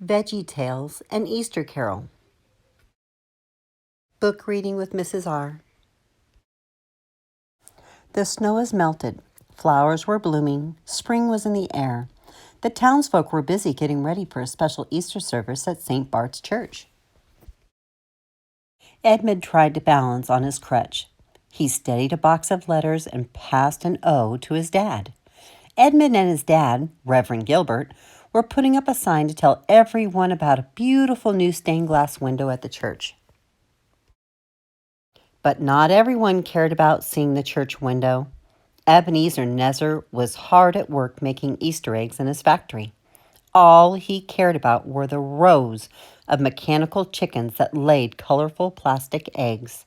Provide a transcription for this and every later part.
Veggie Tales, an Easter Carol. Book reading with Mrs. R. The snow has melted. Flowers were blooming. Spring was in the air. The townsfolk were busy getting ready for a special Easter service at St. Bart's Church. Edmund tried to balance on his crutch. He steadied a box of letters and passed an O to his dad. Edmund and his dad, Reverend Gilbert, were putting up a sign to tell everyone about a beautiful new stained glass window at the church. But not everyone cared about seeing the church window. Ebenezer was hard at work making Easter eggs in his factory. All he cared about were the rows of mechanical chickens that laid colorful plastic eggs.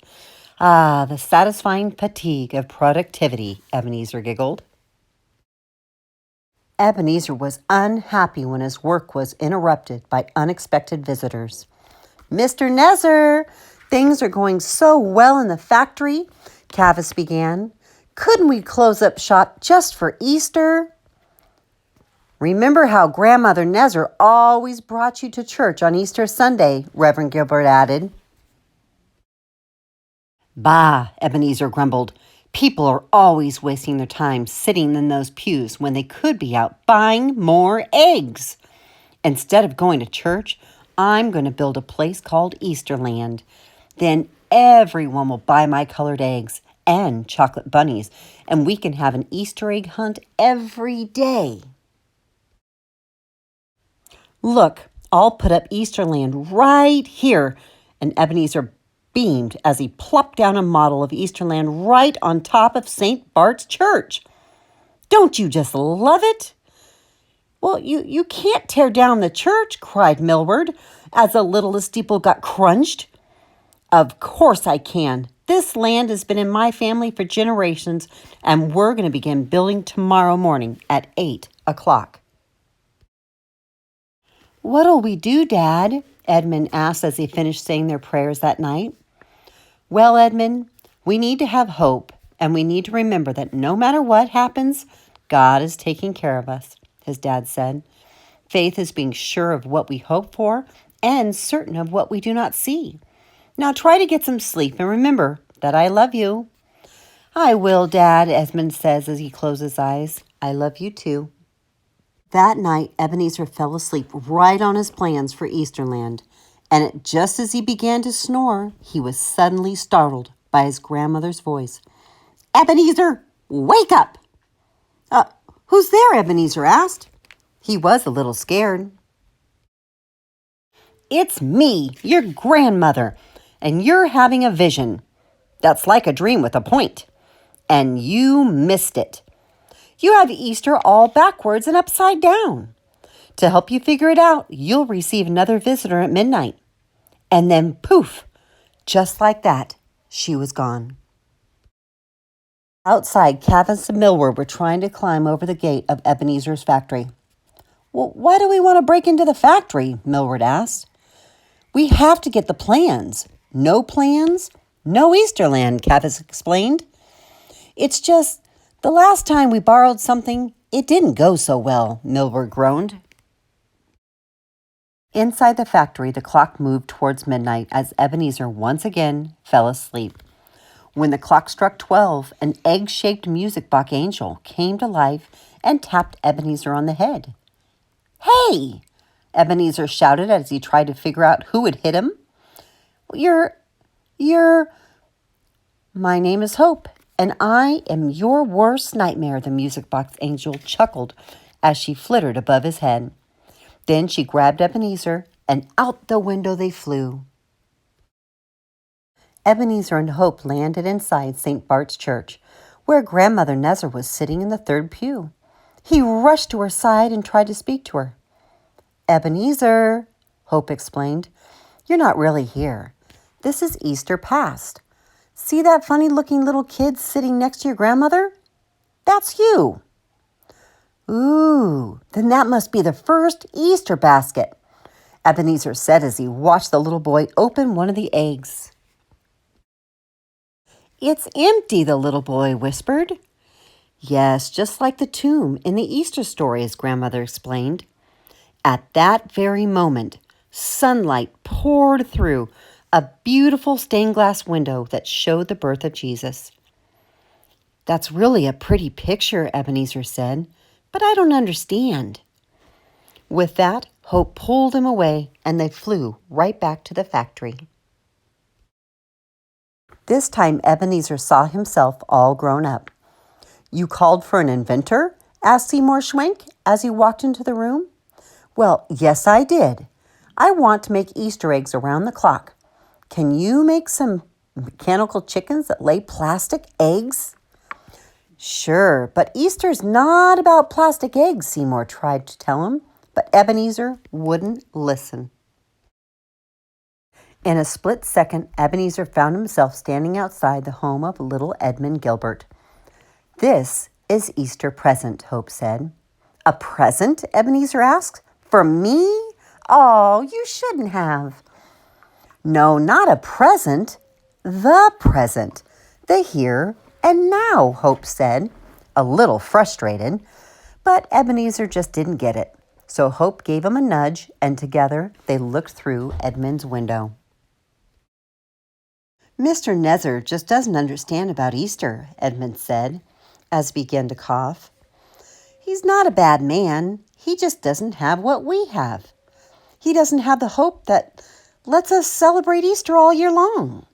Ah, the satisfying fatigue of productivity, Ebenezer giggled. Ebenezer was unhappy when his work was interrupted by unexpected visitors. Mr. Nezer, things are going so well in the factory, Cavis began. Couldn't we close up shop just for Easter? Remember how Grandmother Nezer always brought you to church on Easter Sunday, Reverend Gilbert added. Bah, Ebenezer grumbled. People are always wasting their time sitting in those pews when they could be out buying more eggs. Instead of going to church, I'm going to build a place called Easterland. Then everyone will buy my colored eggs and chocolate bunnies, and we can have an Easter egg hunt every day. Look, I'll put up Easterland right here, and Ebenezer beamed as he plopped down a model of Easterland right on top of St. Bart's Church. Don't you just love it? Well, you can't tear down the church, cried Millward, as the littlest steeple got crunched. Of course I can. This land has been in my family for generations, and we're going to begin building tomorrow morning at 8 o'clock. What'll we do, Dad? Edmund asked as they finished saying their prayers that night. Well, Edmund, we need to have hope, and we need to remember that no matter what happens, God is taking care of us, his dad said. Faith is being sure of what we hope for and certain of what we do not see. Now try to get some sleep and remember that I love you. I will, Dad, Edmund says as he closes his eyes. I love you too. That night, Ebenezer fell asleep right on his plans for Easterland, and just as he began to snore, he was suddenly startled by his grandmother's voice. Ebenezer, wake up! Who's there? Ebenezer asked. He was a little scared. It's me, your grandmother, and you're having a vision. That's like a dream with a point. And you missed it. You have Easter all backwards and upside down. To help you figure it out, you'll receive another visitor at midnight. And then poof, just like that, she was gone. Outside, Cavis and Millward were trying to climb over the gate of Ebenezer's factory. Well, why do we want to break into the factory? Millward asked. We have to get the plans. No plans, no Easterland, Cavis explained. It's just, the last time we borrowed something, it didn't go so well, Millward groaned. Inside the factory, the clock moved towards midnight as Ebenezer once again fell asleep. When the clock struck 12, an egg-shaped music box angel came to life and tapped Ebenezer on the head. Hey! Ebenezer shouted as he tried to figure out who had hit him. My name is Hope, and I am your worst nightmare, the music box angel chuckled as she flittered above his head. Then she grabbed Ebenezer, and out the window they flew. Ebenezer and Hope landed inside St. Bart's Church, where Grandmother Nezer was sitting in the third pew. He rushed to her side and tried to speak to her. Ebenezer, Hope explained, you're not really here. This is Easter past. See that funny-looking little kid sitting next to your grandmother? That's you. Ooh, then that must be the first Easter basket, Ebenezer said as he watched the little boy open one of the eggs. It's empty, the little boy whispered. Yes, just like the tomb in the Easter story, his grandmother explained. At that very moment, sunlight poured through a beautiful stained glass window that showed the birth of Jesus. "That's really a pretty picture," Ebenezer said, "but I don't understand." With that, Hope pulled him away, and they flew right back to the factory. This time, Ebenezer saw himself all grown up. "You called for an inventor?" asked Seymour Schwenk as he walked into the room. "Well, yes, I did. I want to make Easter eggs around the clock. Can you make some mechanical chickens that lay plastic eggs?" "Sure, but Easter's not about plastic eggs," Seymour tried to tell him, but Ebenezer wouldn't listen. In a split second, Ebenezer found himself standing outside the home of little Edmund Gilbert. "This is Easter present," Hope said. "A present?" Ebenezer asked. "For me? Oh, you shouldn't have." "No, not a present. The present. The here and now," Hope said, a little frustrated. But Ebenezer just didn't get it. So Hope gave him a nudge, and together they looked through Edmund's window. "Mr. Nether just doesn't understand about Easter," Edmund said, as he began to cough. "He's not a bad man. He just doesn't have what we have. He doesn't have the hope that lets us celebrate Easter all year long."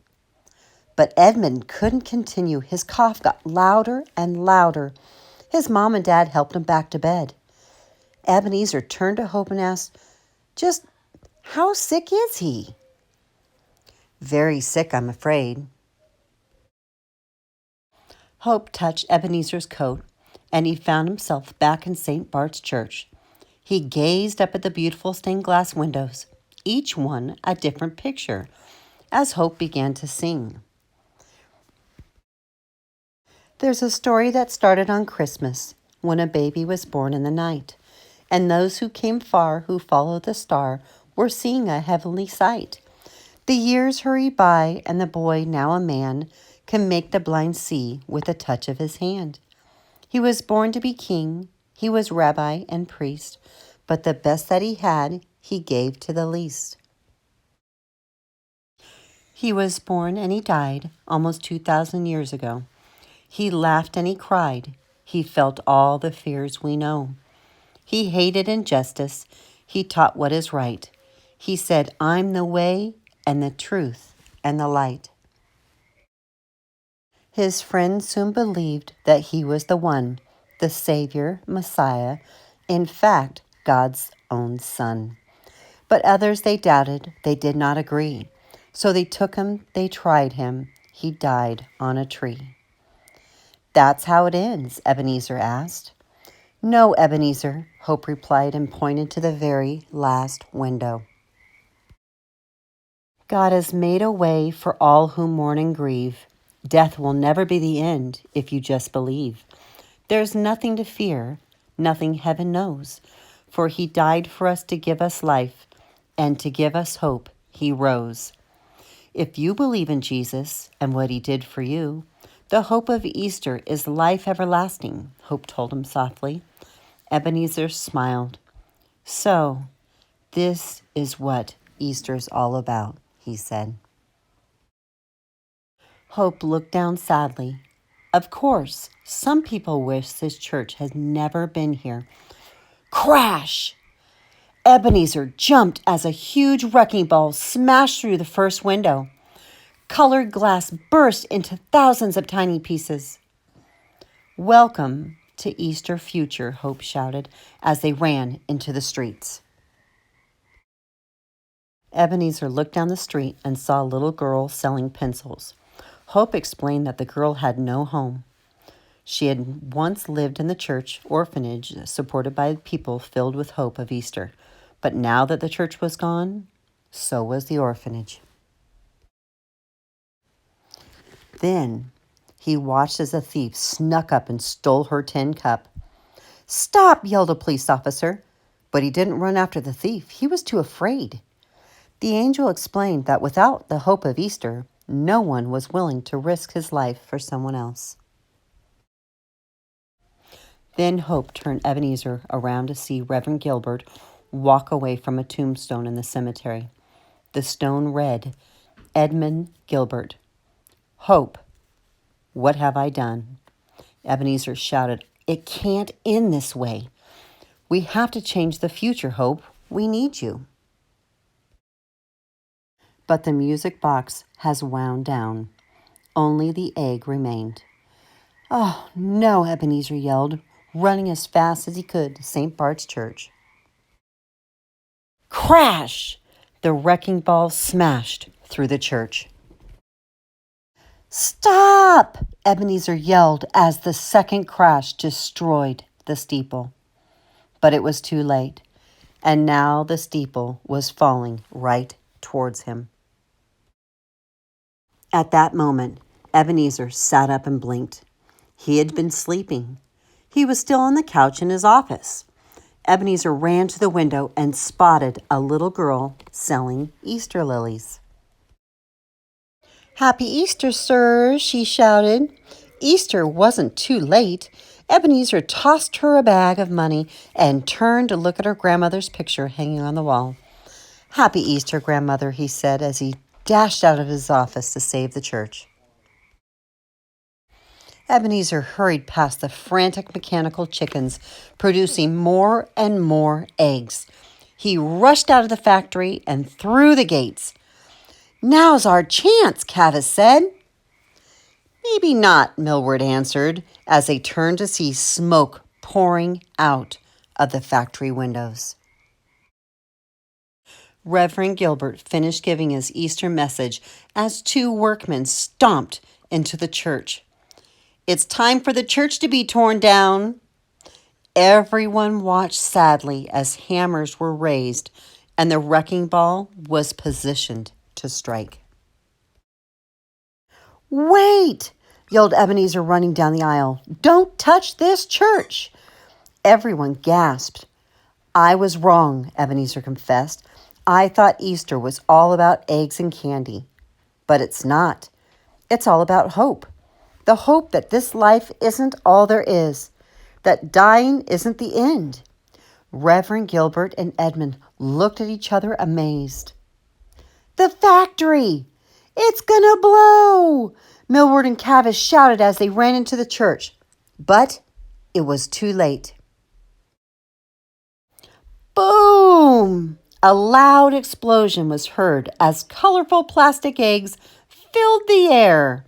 But Edmund couldn't continue. His cough got louder and louder. His mom and dad helped him back to bed. Ebenezer turned to Hope and asked, "Just how sick is he?" "Very sick, I'm afraid." Hope touched Ebenezer's coat, and he found himself back in St. Bart's Church. He gazed up at the beautiful stained glass windows, each one a different picture, as Hope began to sing. There's a story that started on Christmas, when a baby was born in the night, and those who came far who followed the star were seeing a heavenly sight. The years hurry by, and the boy, now a man, can make the blind see with a touch of his hand. He was born to be king, he was rabbi and priest, but the best that he had, he gave to the least. He was born and he died almost 2,000 years ago. He laughed and he cried. He felt all the fears we know. He hated injustice. He taught what is right. He said, "I'm the way and the truth and the light." His friends soon believed that he was the one, the Savior, Messiah, in fact, God's own Son. But others they doubted, they did not agree. So they took him, they tried him, he died on a tree. "That's how it ends?" Ebenezer asked. "No, Ebenezer," Hope replied and pointed to the very last window. "God has made a way for all who mourn and grieve. Death will never be the end if you just believe. There's nothing to fear, nothing heaven knows, for he died for us to give us life, and to give us hope he rose. If you believe in Jesus and what he did for you, the hope of Easter is life everlasting," Hope told him softly. Ebenezer smiled. "So, this is what Easter's all about," he said. Hope looked down sadly. Of course, some people wish this church had never been here. Crash! Ebenezer jumped as a huge wrecking ball smashed through the first window. Colored glass burst into thousands of tiny pieces. "Welcome to Easter Future," Hope shouted as they ran into the streets. Ebenezer looked down the street and saw a little girl selling pencils. Hope explained that the girl had no home. She had once lived in the church orphanage supported by people filled with hope of Easter. But now that the church was gone, so was the orphanage. Then he watched as a thief snuck up and stole her tin cup. "Stop!" yelled a police officer. But he didn't run after the thief. He was too afraid. The angel explained that without the hope of Easter, no one was willing to risk his life for someone else. Then Hope turned Ebenezer around to see Reverend Gilbert walk away from a tombstone in the cemetery. The stone read, Edmund Gilbert. Hope, what have I done? Ebenezer shouted, It can't end this way. We have to change the future, Hope. We need you. But the music box has wound down. Only the egg remained. Oh, no, Ebenezer yelled, running as fast as he could to St. Bart's Church. Crash! The wrecking ball smashed through the church. Stop! Ebenezer yelled as the second crash destroyed the steeple. But it was too late, and now the steeple was falling right towards him. At that moment, Ebenezer sat up and blinked. He had been sleeping. He was still on the couch in his office. Ebenezer ran to the window and spotted a little girl selling Easter lilies. Happy Easter, sir, she shouted. Easter wasn't too late. Ebenezer tossed her a bag of money and turned to look at her grandmother's picture hanging on the wall. Happy Easter, grandmother, he said as he dashed out of his office to save the church. Ebenezer hurried past the frantic mechanical chickens, producing more and more eggs. He rushed out of the factory and through the gates. Now's our chance, Cavis said. Maybe not, Millward answered, as they turned to see smoke pouring out of the factory windows. Reverend Gilbert finished giving his Easter message as two workmen stomped into the church. It's time for the church to be torn down. Everyone watched sadly as hammers were raised and the wrecking ball was positioned to strike. Wait! Yelled Ebenezer, running down the aisle. Don't touch this church! Everyone gasped. I was wrong, Ebenezer confessed. I thought Easter was all about eggs and candy. But it's not. It's all about hope. The hope that this life isn't all there is, that dying isn't the end. Reverend Gilbert and Edmund looked at each other amazed. The factory! It's gonna blow! Millward and Cavis shouted as they ran into the church. But it was too late. Boom! A loud explosion was heard as colorful plastic eggs filled the air.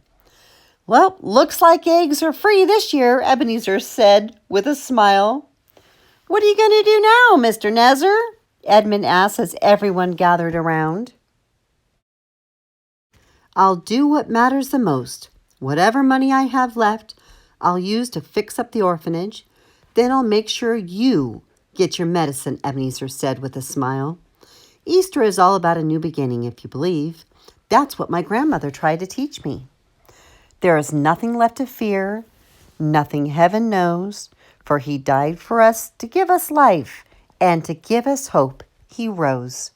Well, looks like eggs are free this year, Ebenezer said with a smile. What are you going to do now, Mr. Nezer? Edmund asked as everyone gathered around. I'll do what matters the most. Whatever money I have left, I'll use to fix up the orphanage. Then I'll make sure you get your medicine, Ebenezer said with a smile. Easter is all about a new beginning, if you believe. That's what my grandmother tried to teach me. There is nothing left to fear, nothing heaven knows, for he died for us to give us life, and to give us hope he rose.